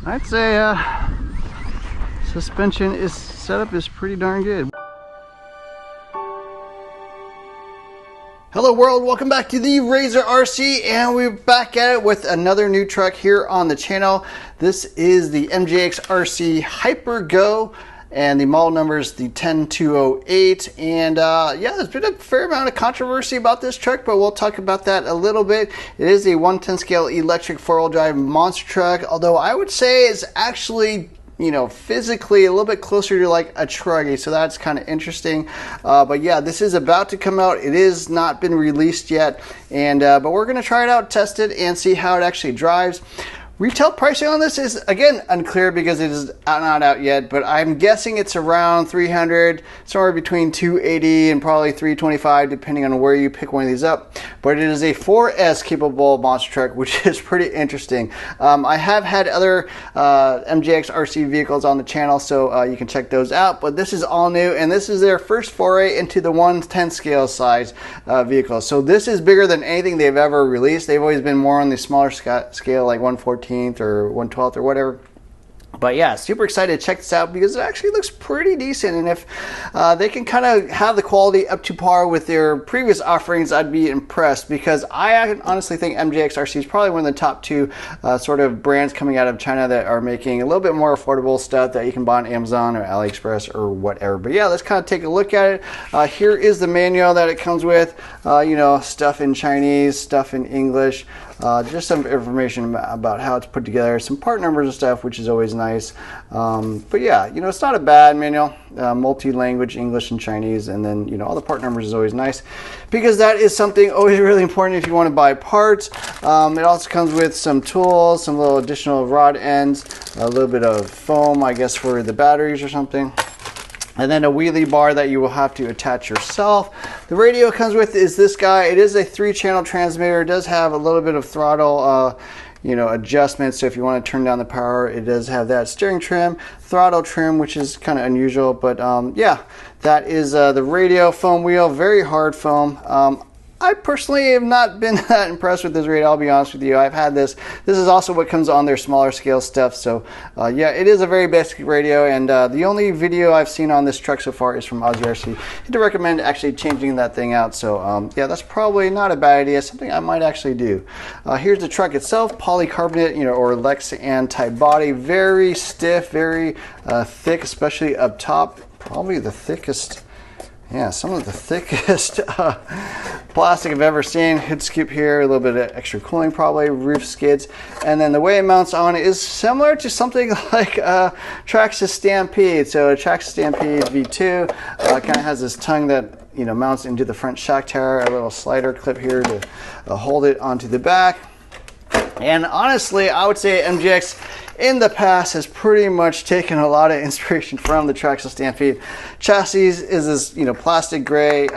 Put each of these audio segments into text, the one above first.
I'd say suspension setup is pretty darn good. Hello world, welcome back to the Razor RC, and we're back at it with another new truck here on the channel. This is the MJX RC Hyper Go, and the model number is the 10208. And yeah, there's been a fair amount of controversy about this truck, but we'll talk about that a little bit. It is a 110 scale electric four-wheel drive monster truck, although I would say it's actually, you know, physically a little bit closer to like a truggy, so that's kind of interesting. But yeah, this is about to come out. It is not been released yet, and but we're gonna try it out, test it, and see how it actually drives. Retail pricing on this is, again, unclear because it is not out yet, but I'm guessing it's around 300, somewhere between 280 and probably 325, depending on where you pick one of these up. But it is a 4S capable monster truck, which is pretty interesting. I have had other MJX RC vehicles on the channel, so you can check those out. But this is all new, and this is their first foray into the 110 scale size vehicle. So this is bigger than anything they've ever released. They've always been more on the smaller scale, like 114 or 1/12 or whatever. But yeah, super excited to check this out because it actually looks pretty decent, and if they can kind of have the quality up to par with their previous offerings, I'd be impressed, because I honestly think MJX RC is probably one of the top two sort of brands coming out of China that are making a little bit more affordable stuff that you can buy on Amazon or AliExpress or whatever. But yeah, let's kind of take a look at it. Here is the manual that it comes with, you know, stuff in Chinese, stuff in English. Just some information about how it's put together, some part numbers and stuff, which is always nice. But yeah, you know, it's not a bad manual. Multi-language, English and Chinese, and then, you know, all the part numbers is always nice, because that is something always really important if you want to buy parts. It also comes with some tools, some little additional rod ends, a little bit of foam, I guess, for the batteries or something. And then a wheelie bar that you will have to attach yourself. The radio it comes with is this guy. It is a 3-channel transmitter. It does have a little bit of throttle you know, adjustment, so if you want to turn down the power, it does have that. Steering trim, throttle trim, which is kind of unusual, but yeah, that is the radio. Foam wheel, very hard foam. I personally have not been that impressed with this radio, I'll be honest with you. I've had this. This is also what comes on their smaller scale stuff. So yeah, it is a very basic radio, and the only video I've seen on this truck so far is from Aussie RC. I'd recommend actually changing that thing out. So yeah, that's probably not a bad idea, something I might actually do. Here's the truck itself, polycarbonate, you know, or Lexan type body, very stiff, very thick, especially up top, probably the thickest. Yeah, some of the thickest plastic I've ever seen. Hood scoop here, a little bit of extra cooling probably, roof skids. And then the way it mounts on is similar to something like Traxxas Stampede. So a Traxxas Stampede V2 kind of has this tongue that, you know, mounts into the front shock tower, a little slider clip here to hold it onto the back. And honestly, I would say MJX in the past has pretty much taken a lot of inspiration from the Traxxas Stampede. Chassis is this, you know, plastic gray,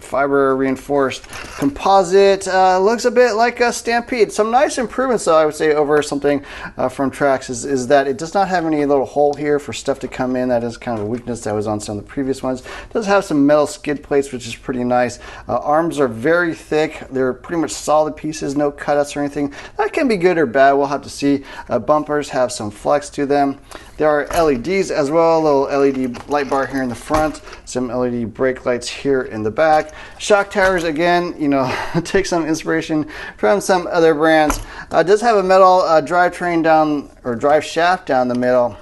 fiber reinforced composite. Looks a bit like a Stampede. Some nice improvements, though, I would say, over something from Traxxas is that it does not have any little hole here for stuff to come in. That is kind of a weakness that was on some of the previous ones. It does have some metal skid plates, which is pretty nice. Arms are very thick. They're pretty much solid pieces, no cutouts or anything. That can be good or bad. We'll have to see. Bumpers have some flex to them. There are LEDs as well, a little LED light bar here in the front, some LED brake lights here in the back. Shock towers, again, you know, take some inspiration from some other brands. It does have a metal drivetrain down, or drive shaft down the middle.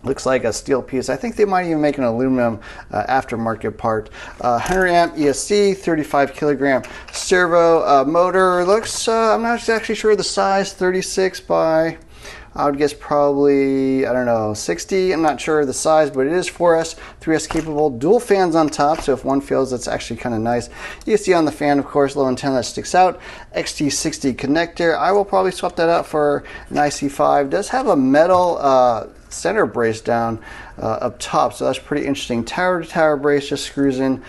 Looks like a steel piece. I think they might even make an aluminum aftermarket part. 100 amp ESC, 35 kilogram servo motor. Looks, I'm not actually sure the size, 36 by, I would guess probably, I don't know, 60. I'm not sure of the size, but it is 4S, 3S capable. Dual fans on top, so if one fails, that's actually kind of nice. You can see on the fan, of course, little antenna that sticks out. XT60 connector. I will probably swap that out for an IC5. It does have a metal center brace down up top, so that's pretty interesting. Tower to tower brace just screws in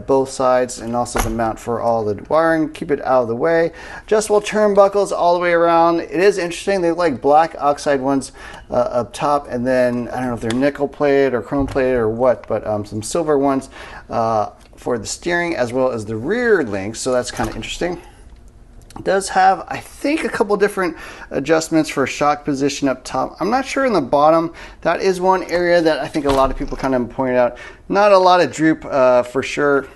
both sides, and also the mount for all the wiring, keep it out of the way. Adjustable turnbuckles all the way around. It is interesting, they look like black oxide ones up top, and then I don't know if they're nickel plated or chrome plated or what, but some silver ones for the steering as well as the rear links, so that's kind of interesting. It does have, I think, a couple different adjustments for shock position up top. I'm not sure in the bottom. That is one area that I think a lot of people kind of pointed out. Not a lot of droop for sure.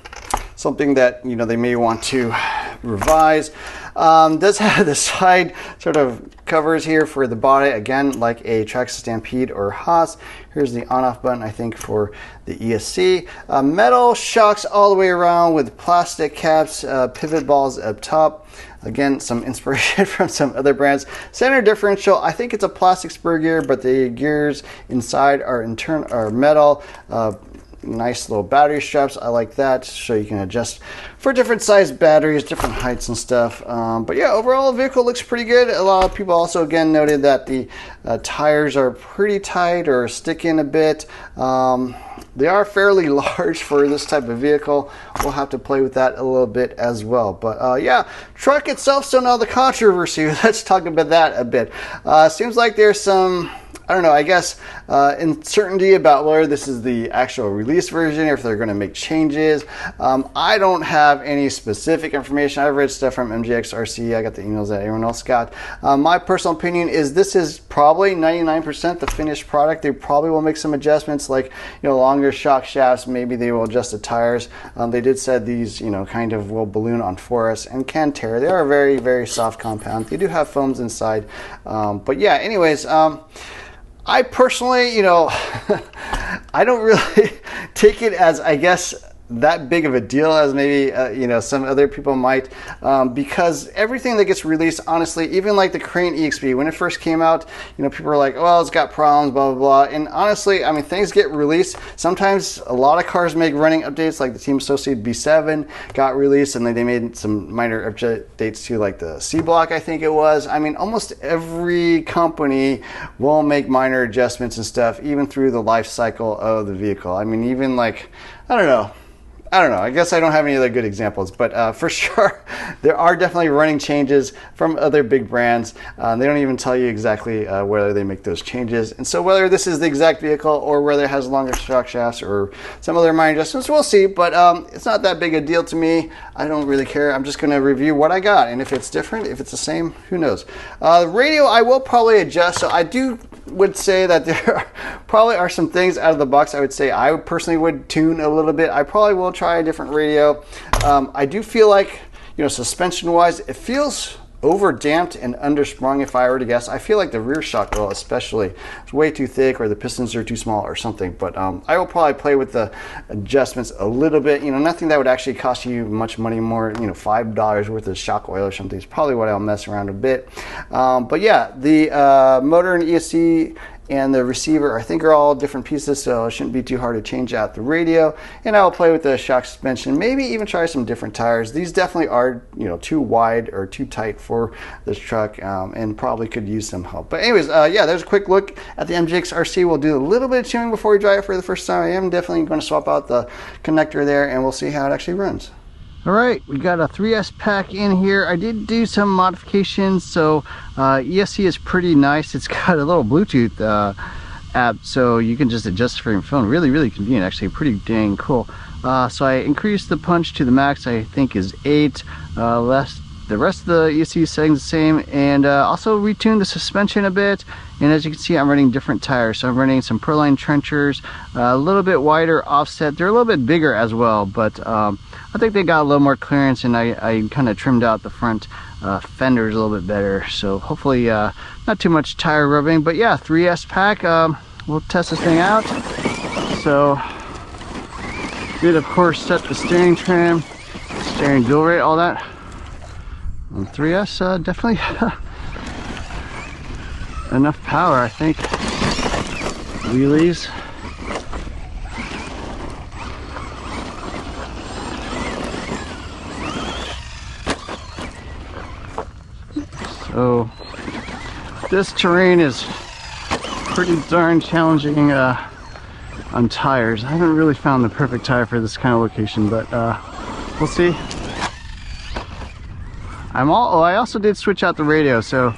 Something that, you know, they may want to revise. Does have the side sort of covers here for the body, again, like a Trax Stampede or Haas. Here's the on-off button, I think, for the ESC. Metal shocks all the way around with plastic caps, pivot balls up top. Again, some inspiration from some other brands. Center differential, I think it's a plastic spur gear, but the gears inside are metal. Nice little battery straps. I like that, so you can adjust for different size batteries, different heights and stuff. But yeah, overall the vehicle looks pretty good. A lot of people also again noted that the tires are pretty tight or stick in a bit. They are fairly large for this type of vehicle. We'll have to play with that a little bit as well. But yeah, truck itself, so now the controversy. Let's talk about that a bit. Seems like there's some, I don't know, I guess uncertainty about whether this is the actual release version or if they're going to make changes. I don't have any specific information. I've read stuff from MJX RC. I got the emails that everyone else got. My personal opinion is this is probably 99% the finished product. They probably will make some adjustments, like, you know, longer shock shafts. Maybe they will adjust the tires. They did said these, you know, kind of will balloon on forest and can tear. They are a very, very soft compound. They do have foams inside. But yeah, anyways, I personally, you know, I don't really take it as, I guess, that big of a deal as maybe you know, some other people might, because everything that gets released, honestly, even like the Crane EXP, when it first came out, you know, people were like, well, it's got problems, blah blah blah. And honestly, I mean, things get released. Sometimes a lot of cars make running updates, like the Team Associated B7 got released, and then they made some minor updates to like the C block, I think it was. I mean, almost every company will make minor adjustments and stuff, even through the life cycle of the vehicle. I mean, even like, I don't know. I guess I don't have any other good examples, but for sure, there are definitely running changes from other big brands. They don't even tell you exactly whether they make those changes. And so whether this is the exact vehicle or whether it has longer shock shafts or some other minor adjustments, we'll see. But it's not that big a deal to me. I don't really care. I'm just going to review what I got. And if it's different, if it's the same, who knows. The radio, I will probably adjust. So I would say that there probably are some things out of the box I would say I personally would tune a little bit. I probably will try a different radio. I do feel like, you know, suspension wise, it feels over damped and undersprung, if I were to guess. I feel like the rear shock oil especially is way too thick, or the pistons are too small or something. But I will probably play with the adjustments a little bit. You know, nothing that would actually cost you much money more, you know, $5 worth of shock oil or something is probably what I'll mess around a bit. But yeah, the motor and ESC and the receiver, I think, are all different pieces, so it shouldn't be too hard to change out the radio. And I'll play with the shock suspension, maybe even try some different tires. These definitely are, you know, too wide or too tight for this truck, and probably could use some help. But anyways, yeah, there's a quick look at the MJX RC. We'll do a little bit of tuning before we drive it for the first time. I am definitely going to swap out the connector there, and we'll see how it actually runs. All right, we got a 3S pack in here. I did do some modifications, so ESC is pretty nice. It's got a little Bluetooth app, so you can just adjust for your phone. Really, really convenient, actually, pretty dang cool. So I increased the punch to the max, I think is 8. The rest of the ESC settings the same, and also retuned the suspension a bit. And as you can see, I'm running different tires. So I'm running some Proline trenchers, a little bit wider offset. They're a little bit bigger as well, but I think they got a little more clearance, and I kind of trimmed out the front fenders a little bit better. So hopefully not too much tire rubbing. But yeah, 3S pack. We'll test this thing out. So did of course set the steering trim, steering dual rate, all that. On 3S, definitely enough power, I think. Wheelies. So this terrain is pretty darn challenging on tires. I haven't really found the perfect tire for this kind of location, but we'll see. I also did switch out the radio, so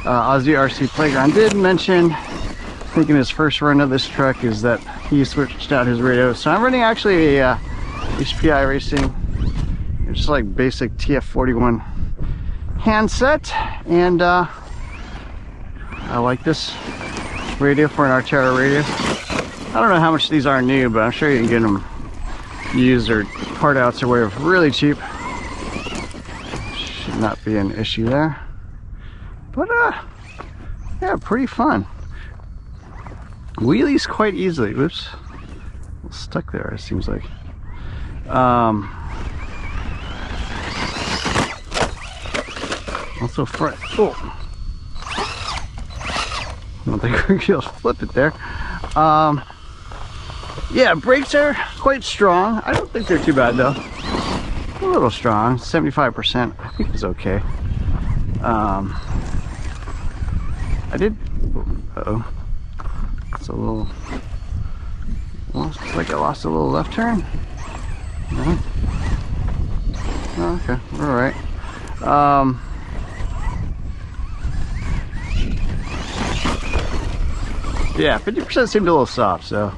Aussie RC Playground did mention, I think in his first run of this truck, is that he switched out his radio. So I'm running actually a HPI Racing, just like basic TF41 handset, and I like this radio for an Artero radio. I don't know how much these are new, but I'm sure you can get them used or part outs or whatever really cheap. Should not be an issue there. But yeah, pretty fun. Wheelies quite easily. Whoops, stuck there. It seems like. Also front. Oh, I don't think we're gonna flip it there. Yeah, brakes are quite strong. I don't think they're too bad though. A little strong, 75%. I think it's okay. I did. Uh-oh. It's a little. Looks like I lost a little left turn. No? Oh, okay, all right. Yeah, 50% seemed a little soft, so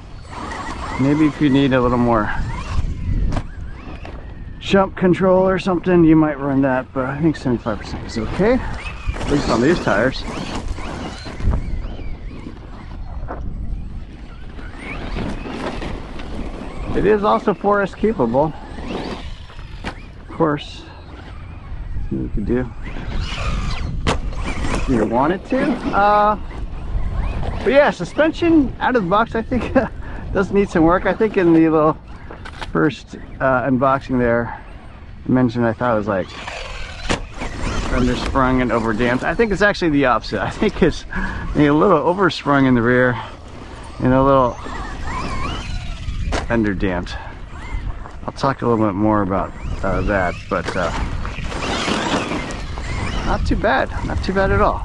maybe if you need a little more jump control or something, you might run that, but I think 75% is okay, at least on these tires. It is also forest capable, of course. See what you can do if you wanted to. But yeah, suspension out of the box, I think does need some work. I think in the little first unboxing there, I mentioned I thought it was like undersprung and overdamped. I think it's actually the opposite. I think it's a little oversprung in the rear and a little underdamped. I'll talk a little bit more about that, but not too bad. Not too bad at all.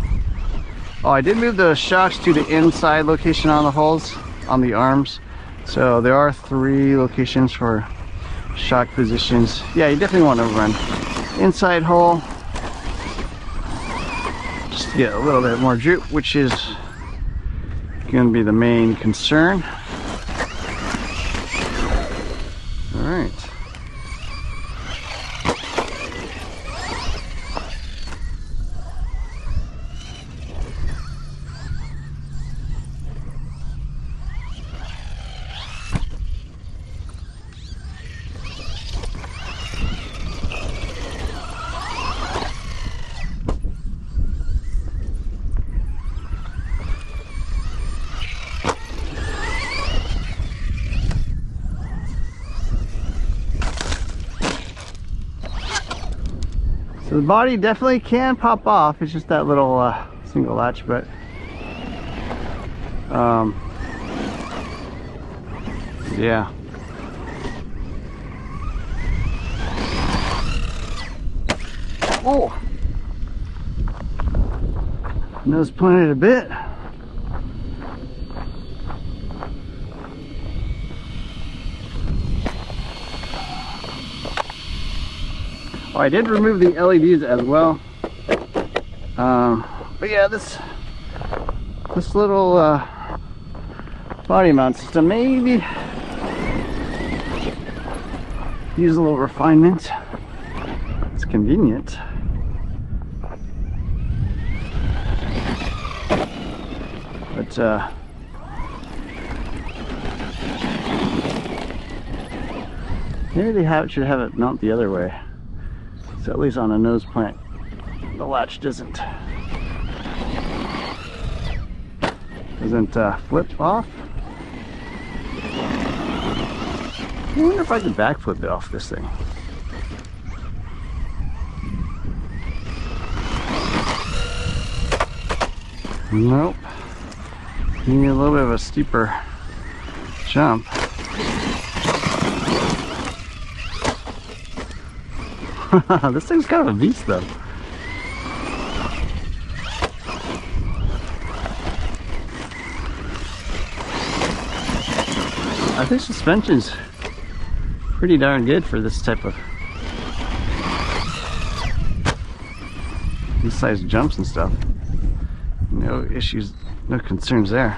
Oh, I did move the shocks to the inside location on the holes, on the arms. So there are 3 locations for shock positions. Yeah, you definitely want to run inside hole just to get a little bit more droop, which is going to be the main concern. All right. So the body definitely can pop off. It's just that little single latch, but yeah. Oh, nose pointed a bit. Oh, I did remove the LEDs as well. But yeah, this little body mount system maybe use a little refinement. It's convenient. But maybe they should have it mount the other way. So at least on a nose plant, the latch doesn't flip off. I wonder if I can backflip it off this thing. Nope. You need a little bit of a steeper jump. This thing's kind of a beast though. I think suspension's pretty darn good for this type of this size jumps and stuff. No issues, no concerns there.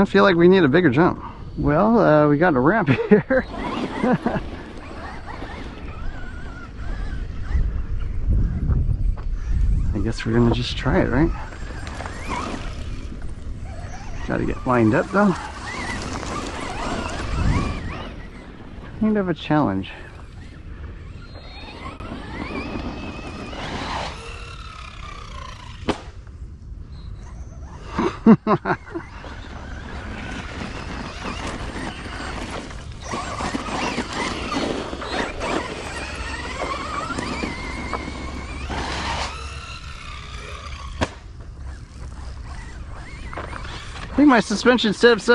kind of feel like we need a bigger jump. Well, we got a ramp here. I guess we're gonna just try it, right? Gotta get lined up though. Kind of a challenge. I think my suspension steps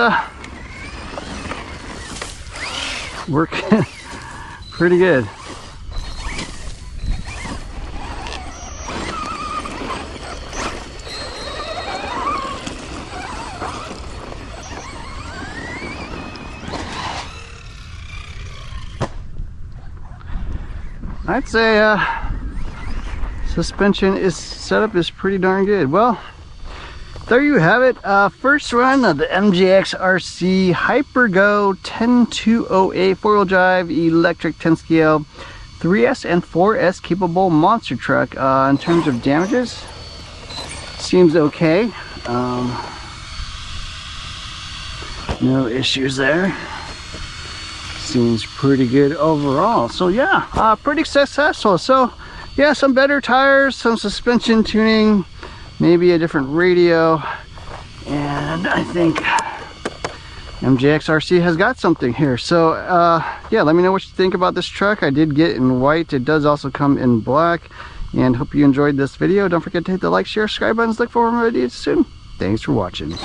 work pretty good. I'd say suspension setup is pretty darn good. Well, there you have it. First run of the MJX RC HyperGo 10208 4-wheel drive electric 10 scale 3S and 4S capable monster truck. In terms of damages, seems okay. No issues there. Seems pretty good overall. So yeah, pretty successful. So yeah, some better tires, some suspension tuning, maybe a different radio, and I think MJX RC has got something here. So yeah, let me know what you think about this truck. I did get it in white. It does also come in black, and hope you enjoyed this video. Don't forget to hit the like, share, subscribe buttons. Look for more videos soon. Thanks for watching.